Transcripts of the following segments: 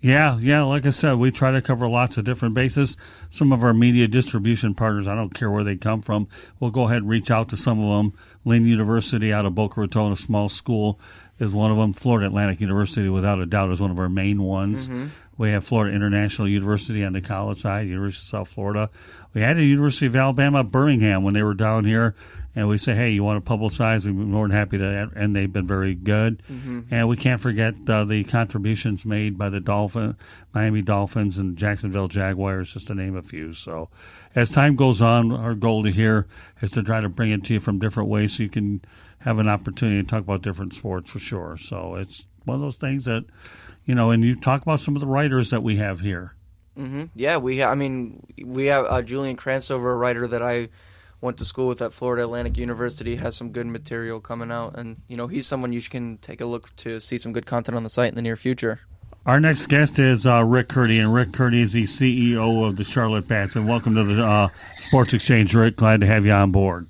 Yeah. Like I said, we try to cover lots of different bases. Some of our media distribution partners, I don't care where they come from, we'll go ahead and reach out to some of them. Lynn University out of Boca Raton, a small school, is one of them. Florida Atlantic University, without a doubt, is one of our main ones. Mm-hmm. We have Florida International University on the college side, University of South Florida. We had the University of Alabama, Birmingham, when they were down here. And we say, hey, you want to publicize? We'd be more than happy to, and they've been very good. Mm-hmm. And we can't forget the contributions made by the Miami Dolphins and Jacksonville Jaguars, just to name a few. So as time goes on, our goal here is to try to bring it to you from different ways so you can have an opportunity to talk about different sports for sure. So it's one of those things that, and you talk about some of the writers that we have here. Mm-hmm. Yeah, we have Julian Kranstover, a writer that I went to school with at Florida Atlantic University, has some good material coming out, and he's someone you can take a look to see some good content on the site in the near future. Our next guest is Rick Curti, and Rick Curti is the CEO of the Charlotte Bats. And welcome to the Sports Exchange, Rick. Glad to have you on board.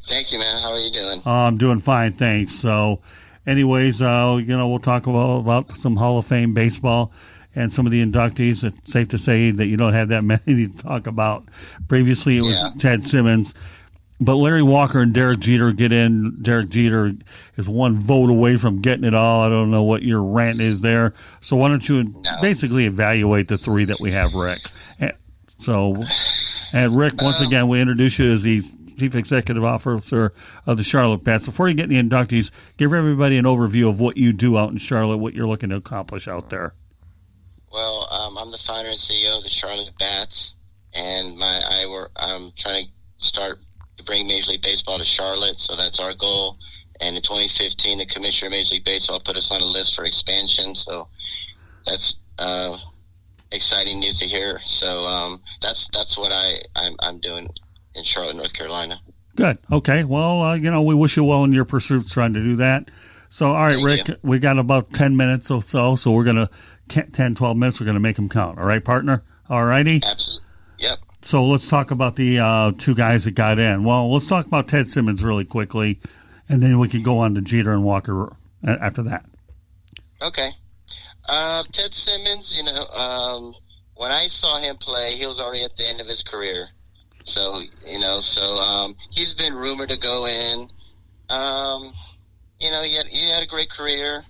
Thank you, man. How are you doing? I'm doing fine, thanks. So, anyways, we'll talk about some Hall of Fame baseball and some of the inductees. It's safe to say that you don't have that many to talk about. Previously, it was Ted Simmons. But Larry Walker and Derek Jeter get in. Derek Jeter is one vote away from getting it all. I don't know what your rant is there. So why don't you basically evaluate the three that we have, Rick? And Rick, once again, we introduce you as the Chief Executive Officer of the Charlotte Bats. Before you get in the inductees, give everybody an overview of what you do out in Charlotte, what you're looking to accomplish out there. Well, I'm the founder and CEO of the Charlotte Bats, and I'm trying to start to bring Major League Baseball to Charlotte, so that's our goal. And in 2015, the Commissioner of Major League Baseball put us on a list for expansion, so that's exciting news to hear. So that's what I'm doing in Charlotte, North Carolina. Good. Okay. Well, we wish you well in your pursuits trying to do that. So, all right, Rick, we got about 10 minutes or so we're going to 10, 12 minutes, we're going to make them count. All right, partner? All righty? Absolutely. Yep. So let's talk about the two guys that got in. Well, let's talk about Ted Simmons really quickly, and then we can go on to Jeter and Walker after that. Okay. Ted Simmons, when I saw him play, he was already at the end of his career. So, he's been rumored to go in. He had a great career.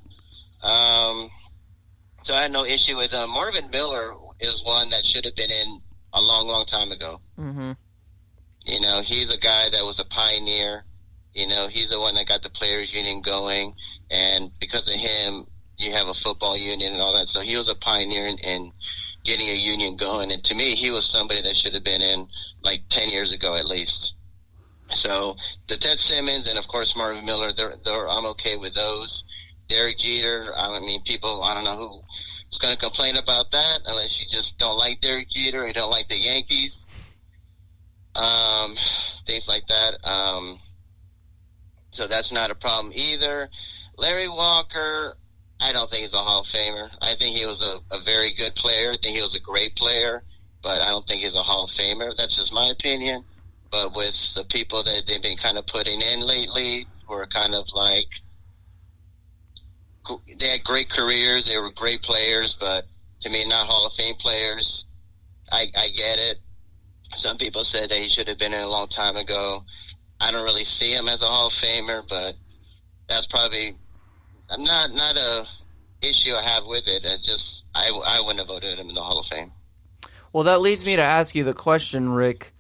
So I had no issue with him. Marvin Miller is one that should have been in a long, long time ago. Mm-hmm. He's a guy that was a pioneer. He's the one that got the players union going. And because of him, you have a football union and all that. So he was a pioneer in getting a union going. And to me, he was somebody that should have been in like 10 years ago at least. So the Ted Simmons and, of course, Marvin Miller, I'm okay with those. Derek Jeter, people, I don't know who's going to complain about that unless you just don't like Derek Jeter or you don't like the Yankees. Things like that. So that's not a problem either. Larry Walker, I don't think he's a Hall of Famer. I think he was a very good player. I think he was a great player, but I don't think he's a Hall of Famer. That's just my opinion. But with the people that they've been kind of putting in lately, who are kind of like, they had great careers, they were great players, but to me, not Hall of Fame players. I get it. Some people said that he should have been in a long time ago. I don't really see him as a Hall of Famer, but that's probably not a issue I have with it. It's just I wouldn't have voted him in the Hall of Fame. Well, that leads me to ask you the question, Rick.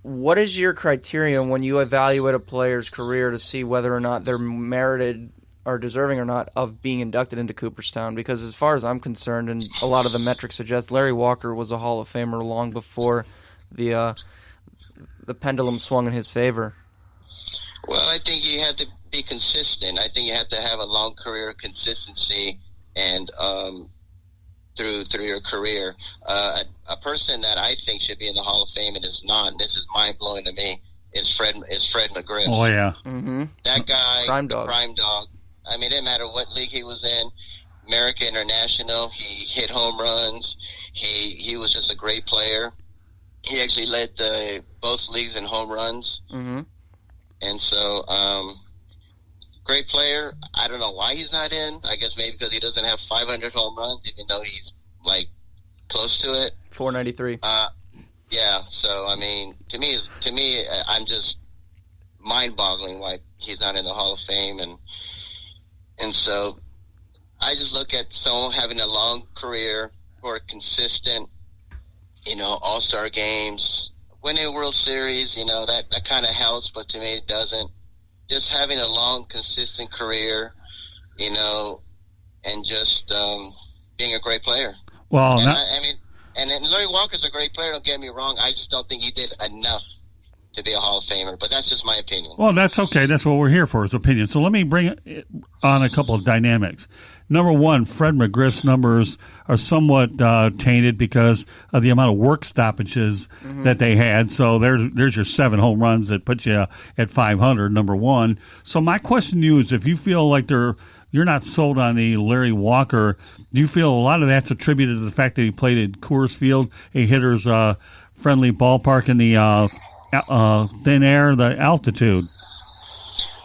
What is your criterion when you evaluate a player's career to see whether or not they're merited or deserving or not of being inducted into Cooperstown? Because as far as I'm concerned, and a lot of the metrics suggest, Larry Walker was a Hall of Famer long before the pendulum swung in his favor. Well, I think you have to be consistent. I think you have to have a long career of consistency and through your career. A person that I think should be in the Hall of Fame and is not, and this is mind-blowing to me, is Fred McGriff. Oh, yeah. Mm-hmm. That guy, Crime Dog. I mean, it didn't matter what league he was in, American, International, he hit home runs. He was just a great player. He actually led both leagues in home runs. Mm-hmm. And so great player. I don't know why he's not in. I guess maybe because he doesn't have 500 home runs, even though he's like close to it. 493. Yeah. So I mean, to me, I'm just mind-boggling why he's not in the Hall of Fame, and so I just look at someone having a long career who are consistent, all-star games, winning a World Series, that kind of helps, but to me it doesn't. Just having a long, consistent career, and just being a great player. Well, and Larry Walker's a great player, don't get me wrong. I just don't think he did enough to be a Hall of Famer, but that's just my opinion. Well, that's okay. That's what we're here for, is opinion. So let me bring on a couple of dynamics. Number one, Fred McGriff's numbers are somewhat tainted because of the amount of work stoppages that they had. So there's your 7 home runs that put you at 500, number one. So my question to you is, if you feel like you're not sold on the Larry Walker, do you feel a lot of that's attributed to the fact that he played at Coors Field, a hitter's friendly ballpark in the thin air, the altitude?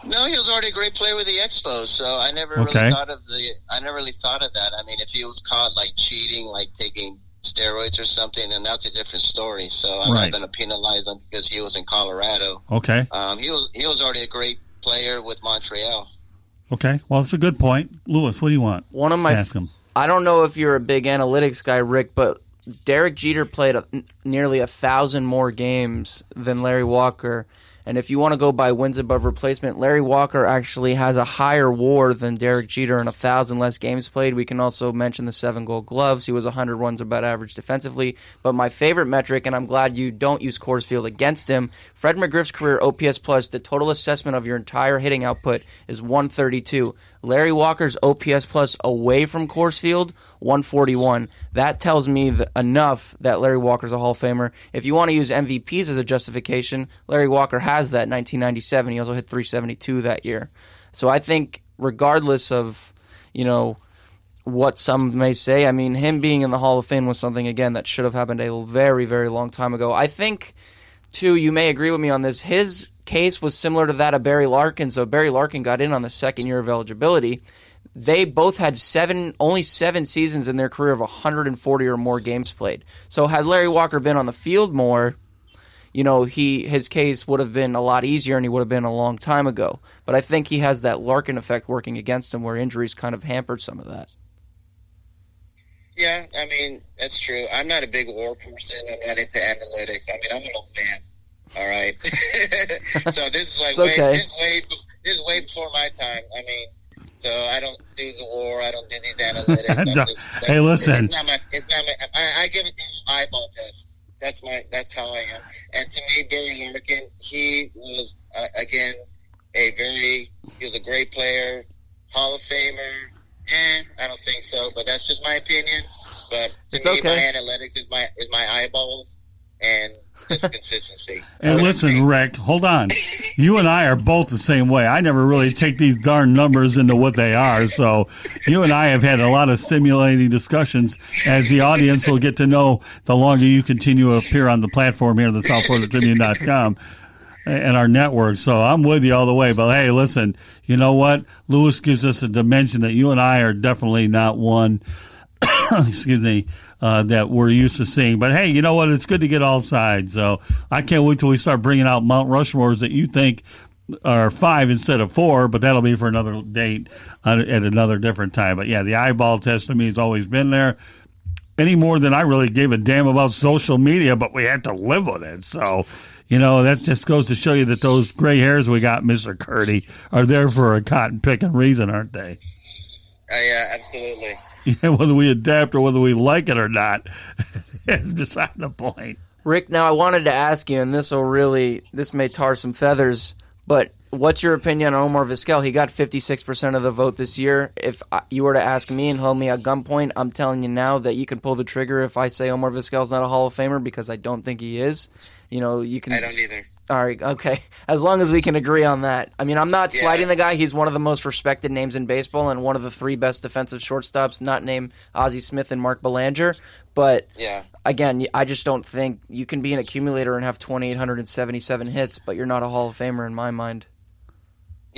No, he was already a great player with the Expos, so I never really thought of that. I mean, if he was caught like cheating, like taking steroids or something, then that's a different story. So I'm not going to penalize him because he was in Colorado. Okay. He was already a great player with Montreal. Okay. Well, it's a good point. Lewis, what do you want? Ask him. I don't know if you're a big analytics guy, Rick, but Derek Jeter played nearly 1,000 more games than Larry Walker. And if you want to go by wins above replacement, Larry Walker actually has a higher WAR than Derek Jeter and 1,000 less games played. We can also mention the 7 Gold Gloves. He was 100 runs above average defensively. But my favorite metric, and I'm glad you don't use Coors Field against him, Fred McGriff's career OPS plus, the total assessment of your entire hitting output is 132. Larry Walker's OPS plus away from Coors Field, 141. That tells me enough that Larry Walker's a Hall of Famer. If you want to use MVPs as a justification, Larry Walker has that in 1997. He also hit 372 that year. So I think regardless of, what some may say, I mean, him being in the Hall of Fame was something, again, that should have happened a very, very long time ago. I think, too, you may agree with me on this, his case was similar to that of Barry Larkin. So Barry Larkin got in on the second year of eligibility. They both had only 7 seasons in their career of 140 or more games played. So had Larry Walker been on the field more, his case would have been a lot easier and he would have been a long time ago. But I think he has that Larkin effect working against him where injuries kind of hampered some of that. Yeah, I mean, that's true. I'm not a big WAR person. I'm not into analytics. I mean, I'm an old man. All right. So this is like this is way before my time. I mean, so I don't do the WAR. I don't do these analytics. Hey, listen. It's not my. I give it an eyeball test. That's how I am. And to me, Barry Larkin, he was again he was a great player, Hall of Famer. I don't think so, but that's just my opinion. But to me, my analytics is my eyeballs and just consistency. And listen, Rick, hold on. You and I are both the same way. I never really take these darn numbers into what they are. So you and I have had a lot of stimulating discussions, as the audience will get to know the longer you continue to appear on the platform here at the SouthFloridaTribune.com and our network. So I'm with you all the way. But hey, listen, you know what? Lewis gives us a dimension that you and I are definitely not one. Excuse me. That we're used to seeing. But, hey, you know what? It's good to get all sides. So I can't wait till we start bringing out Mount Rushmores that you think are 5 instead of 4, but that'll be for another date at another different time. But, yeah, the eyeball test to me has always been there. Any more than I really gave a damn about social media, but we had to live with it. So, that just goes to show you that those gray hairs we got, Mr. Curti, are there for a cotton-picking reason, aren't they? Yeah, absolutely. Yeah, whether we adapt or whether we like it or not, it's beside the point. Rick, now I wanted to ask you, and this may tar some feathers, but what's your opinion on Omar Vizquel? He got 56% of the vote this year. If you were to ask me and hold me at gunpoint, I'm telling you now that you can pull the trigger if I say Omar Vizquel's not a Hall of Famer, because I don't think he is. You can. I don't either. All right, okay. As long as we can agree on that. I mean, I'm not slighting the guy. He's one of the most respected names in baseball and one of the 3 best defensive shortstops, not named Ozzie Smith and Mark Belanger. But, again, I just don't think you can be an accumulator and have 2,877 hits, but you're not a Hall of Famer in my mind.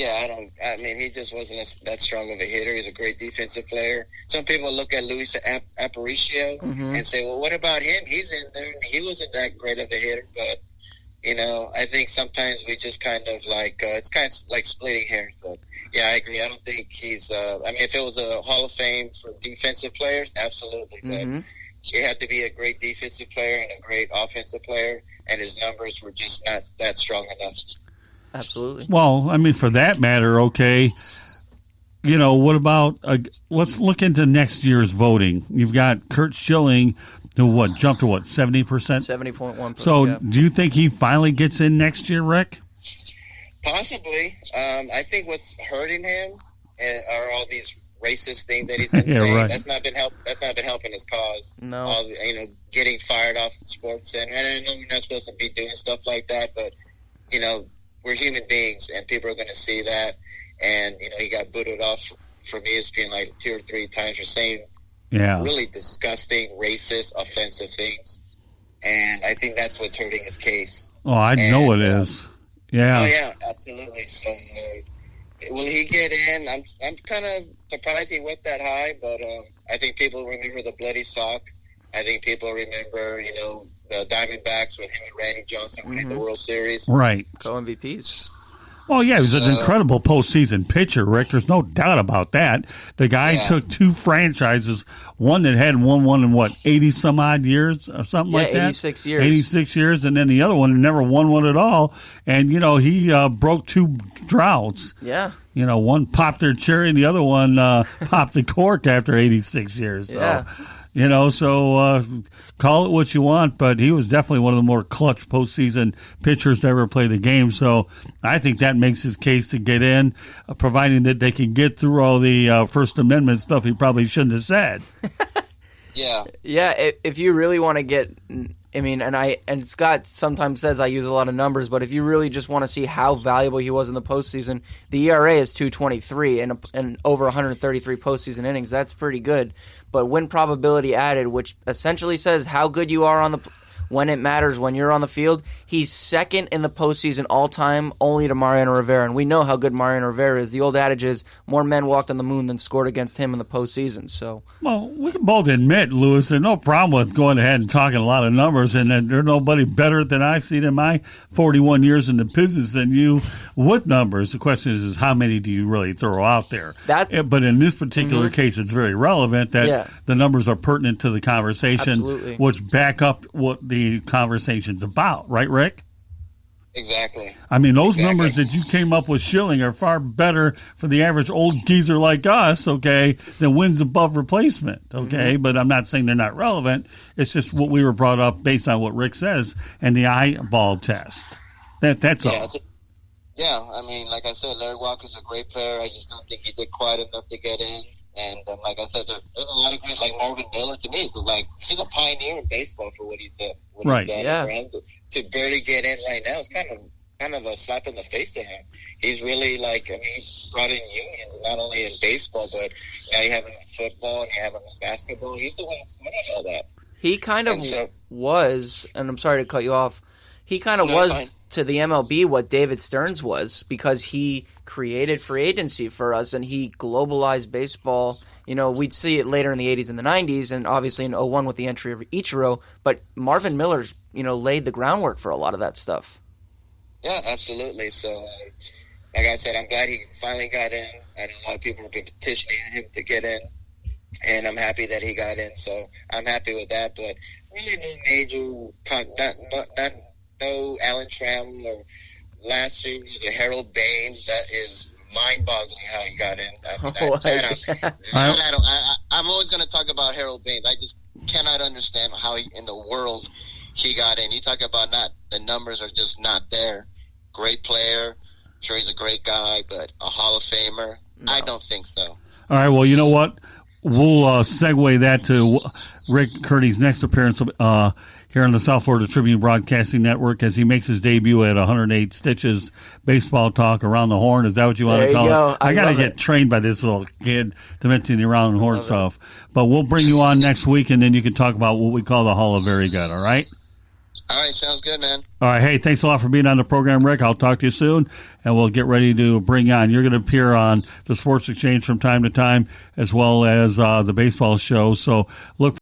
I mean, he just wasn't that strong of a hitter. He's a great defensive player. Some people look at Luis Aparicio and say, well, what about him? He's in there. He wasn't that great of a hitter, but, I think sometimes we just kind of like, it's kind of like splitting hairs. But, yeah, I agree. I don't think he's, if it was a Hall of Fame for defensive players, absolutely. But you had to be a great defensive player and a great offensive player, and his numbers were just not that strong enough. Absolutely. Well, I mean, for that matter, okay, what about, let's look into next year's voting. You've got Curt Schilling, who jumped to 70%? 70.1%. So yeah. Do you think he finally gets in next year, Rick? Possibly. I think what's hurting him are all these racist things that he's been saying. Right. That's not been helping his cause. No. All getting fired off the sports center. And I know we're not supposed to be doing stuff like that, but we're human beings, and people are going to see that. And he got booted off from ESPN like 2 or 3 times for saying really disgusting, racist, offensive things. And I think that's what's hurting his case. Oh, I know it is. Yeah. Oh yeah, absolutely. So will he get in? I'm kind of surprised he went that high, but I think people remember the bloody sock. I think people remember, the Diamondbacks with him and Randy Johnson winning the World Series. Right. Co-MVPs. Oh, yeah, he was an incredible postseason pitcher, Rick. There's no doubt about that. The guy took 2 franchises, one that hadn't won one in, 80-some-odd years or something like that? 86 years. 86 years, and then the other one never won one at all. And, he broke 2 droughts. Yeah. One popped their cherry, and the other one popped the cork after 86 years. So. Yeah. Call it what you want, but he was definitely one of the more clutch postseason pitchers to ever play the game. So I think that makes his case to get in, providing that they can get through all the First Amendment stuff he probably shouldn't have said. Yeah. Yeah, if you really want to get, and Scott sometimes says I use a lot of numbers, but if you really just want to see how valuable he was in the postseason, the ERA is 2.23 and over 133 postseason innings. That's pretty good. But win probability added, which essentially says how good you are when it matters, when you're on the field, he's second in the postseason all-time, only to Mariano Rivera. And we know how good Mariano Rivera is. The old adage is more men walked on the moon than scored against him in the postseason. So, well, we can both admit, Lewis, there's no problem with going ahead and talking a lot of numbers, and that there's nobody better than I've seen in my 41 years in the business than you with numbers. The question is how many do you really throw out there? But in this particular case, it's very relevant that the numbers are pertinent to the conversation, which back up what the conversation's about, right, Rick? Exactly. I mean, those numbers that you came up with, Schilling, are far better for the average old geezer like us, okay, than wins above replacement, okay? But I'm not saying they're not relevant. It's just what we were brought up based on what Rick says and the eyeball test. That's all. Yeah, like I said, Larry Walker's a great player. I just don't think he did quite enough to get in. And like I said, there's a lot of great, like Marvin Miller. To me, he's a pioneer in baseball for what he's done. Right. For him to barely get in right now, it's kind of a slap in the face to him. He's really he's brought in unions, not only in baseball, but now you have him in football and you have him in basketball. He's the one that's winning all that. He kind of was, and I'm sorry to cut you off, he kind of was to the MLB what David Stearns was, because he created free agency for us and he globalized baseball. We'd see it later in the 80s and the 90s, and obviously in 01 with the entry of Ichiro, but Marvin Miller's, laid the groundwork for a lot of that stuff. Yeah, absolutely. So, like I said, I'm glad he finally got in. I know a lot of people have been petitioning him to get in, and I'm happy that he got in. So I'm happy with that, but really no major, no Alan Trammell or last year the Harold Baines. That is mind-boggling how he got in. I'm always going to talk about Harold Baines. I just cannot understand how in the world he got in. You talk about the numbers are just not there. Great player. I'm sure he's a great guy, but a Hall of Famer? No. I don't think so. All right, well, you know what? We'll segue that to Rick Curti's next appearance here on the South Florida Tribune Broadcasting Network as he makes his debut at 108 Stitches Baseball Talk Around the Horn. Is that what you want to call it? I got to get trained by this little kid to mention the Around the Horn stuff. But we'll bring you on next week, and then you can talk about what we call the Hall of Very Good, all right? All right, sounds good, man. All right. Hey, thanks a lot for being on the program, Rick. I'll talk to you soon, and we'll get ready to bring on. You're going to appear on the Sports Exchange from time to time, as well as the baseball show. So look